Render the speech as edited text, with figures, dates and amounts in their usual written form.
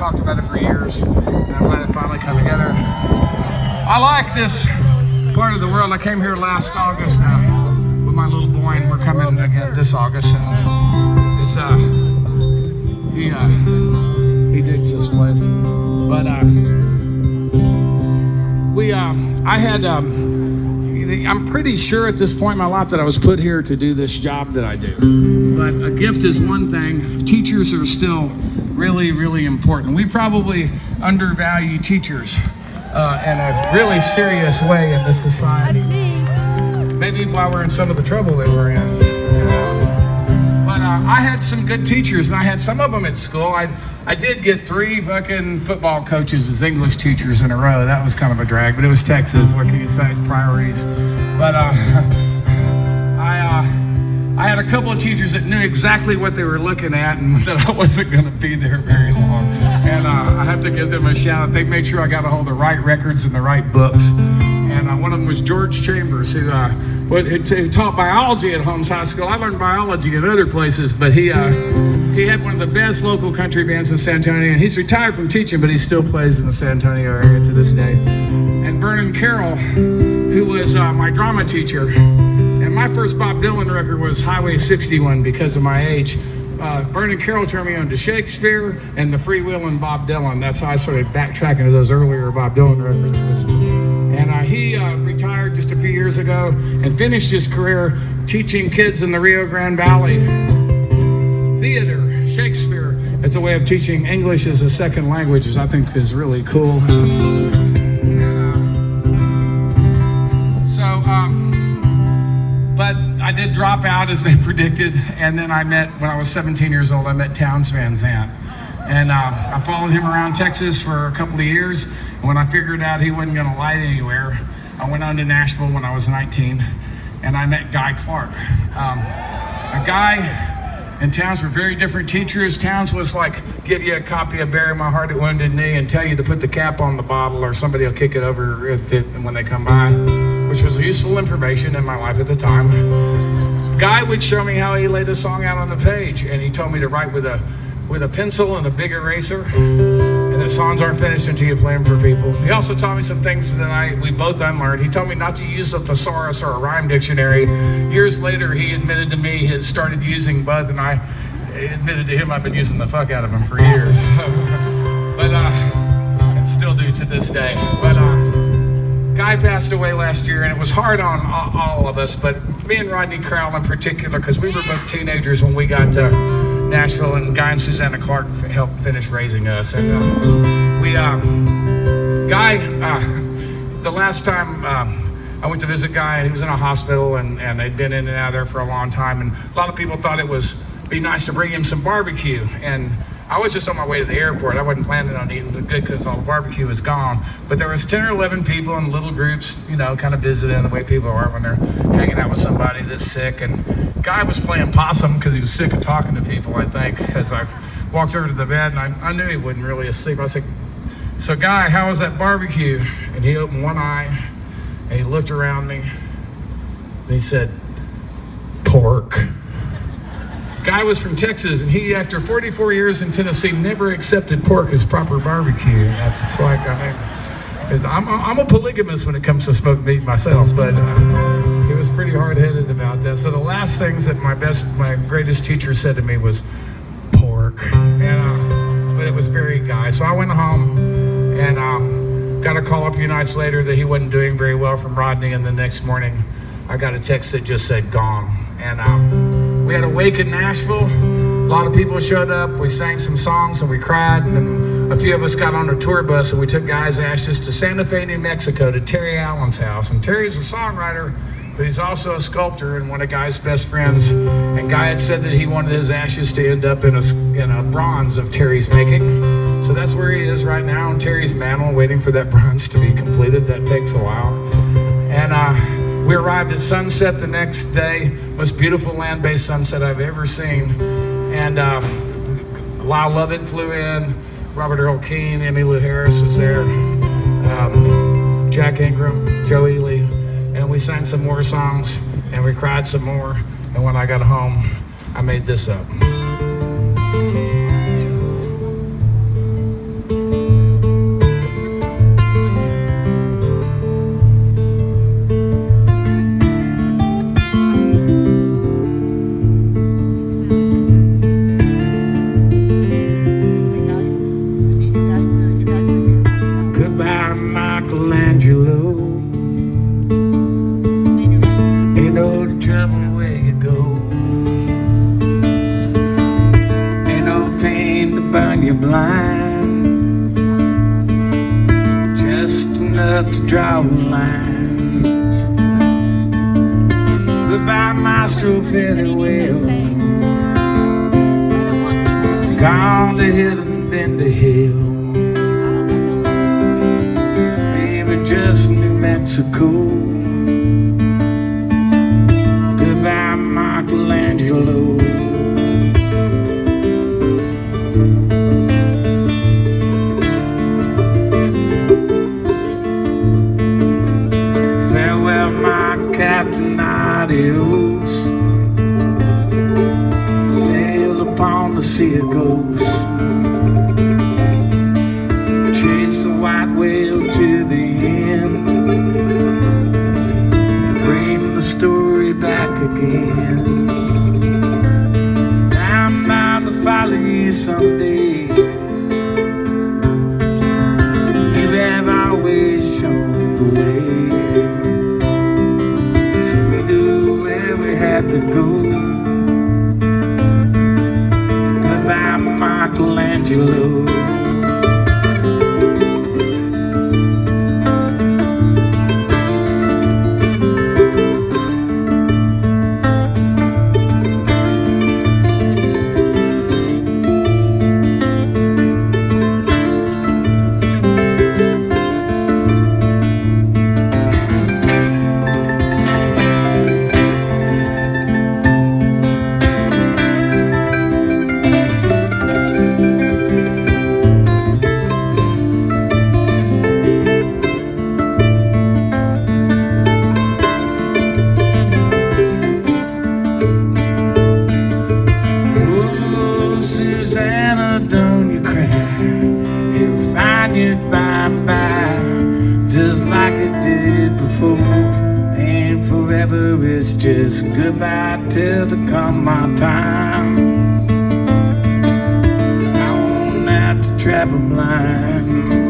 talked about it for years, and I'm glad it finally come together. I like this part of the world. I came here last August with my little boy, and we're coming again this August, and it's he digs this place. But I had I'm pretty sure at this point in my life that I was put here to do this job that I do. But a gift is one thing. Teachers are still really, really important. We probably undervalue teachers in a really serious way in this society. That's me. Maybe while we're in some of the trouble that we're in. But I had some good teachers, and I had some of them at school. I did get 3 fucking football coaches as English teachers in a row. That was kind of a drag, but it was Texas. What can you say? It's priorities. But I had a couple of teachers that knew exactly what they were looking at and that I wasn't going to be there very long. And I have to give them a shout out. They made sure I got a hold of the right records and the right books. And one of them was George Chambers, who taught biology at Holmes High School. I learned biology in other places, but he had one of the best local country bands in San Antonio. And he's retired from teaching, but he still plays in the San Antonio area to this day. And Vernon Carroll, who was my drama teacher. And my first Bob Dylan record was Highway 61 because of my age. Vernon Carroll turned me on to Shakespeare and the freewheeling Bob Dylan. That's how I started backtracking to those earlier Bob Dylan records. And he retired just a few years ago and finished his career teaching kids in the Rio Grande Valley theater, Shakespeare, as a way of teaching English as a second language, which I think is really cool. But I did drop out as they predicted, and then when I was 17 years old, I met Townes Van Zandt. And I followed him around Texas for a couple of years. And when I figured out he wasn't gonna light anywhere, I went on to Nashville when I was 19, and I met Guy Clark. Guy and Townes were very different teachers. Townes was like, give you a copy of Bury My Heart at Wounded Knee and tell you to put the cap on the bottle or somebody will kick it over when they come by, which was useful information in my life at the time. Guy would show me how he laid a song out on the page, and he told me to write with a pencil and a big eraser, and that songs aren't finished until you play them for people. He also taught me some things that we both unlearned. He told me not to use a thesaurus or a rhyme dictionary. Years later, he admitted to me he had started using both, and I admitted to him I've been using the fuck out of them for years. But and still do to this day. But Guy passed away last year, and it was hard on all of us, but me and Rodney Crowell in particular, because we were both teenagers when we got to Nashville, and Guy and Susanna Clark helped finish raising us. And Guy, the last time I went to visit Guy, he was in a hospital, and they'd been in and out of there for a long time, and a lot of people thought it was be nice to bring him some barbecue. And I was just on my way to the airport. I wasn't planning on eating the good because all the barbecue was gone. But there was 10 or 11 people in little groups, kind of visiting the way people are when they're hanging out with somebody that's sick. And Guy was playing possum because he was sick of talking to people, I think, because I walked over to the bed and I knew he wasn't really asleep. I said, so Guy, how was that barbecue? And he opened one eye and he looked around me and he said, pork. Guy was from Texas, and he, after 44 years in Tennessee, never accepted pork as proper barbecue. It's like, I'm a polygamist when it comes to smoked meat myself, but he was pretty hard-headed about that. So the last things that my greatest teacher said to me was pork, but it was very Guy. So I went home and got a call a few nights later that he wasn't doing very well from Rodney, and the next morning I got a text that just said gone. And we had a wake in Nashville. A lot of people showed up. We sang some songs and we cried. And then a few of us got on a tour bus and we took Guy's ashes to Santa Fe, New Mexico, to Terry Allen's house. And Terry's a songwriter, but he's also a sculptor and one of Guy's best friends. And Guy had said that he wanted his ashes to end up in a bronze of Terry's making. So that's where he is right now on Terry's mantle, waiting for that bronze to be completed. That takes a while. And we arrived at sunset the next day. Most beautiful land-based sunset I've ever seen. And Lyle Lovett flew in. Robert Earl Keen, Emmylou Harris was there. Jack Ingram, Joe Ely. And we sang some more songs and we cried some more. And when I got home, I made this up. enough to draw a line. Goodbye, maestro, farewell. Gone to heaven, been to hell. Maybe just New Mexico. Goodbye, Michelangelo. Farewell, my captain, adios. Sail upon the sea of ghosts. Chase the white whale to the end. Bring the story back again. I'm bound to follow you someday. You have always shown the way. So we knew where we had to go. Goodbye, Michelangelo. Bye-bye, just like it did before. And forever is just goodbye till there come my time. I won't have to travel blind.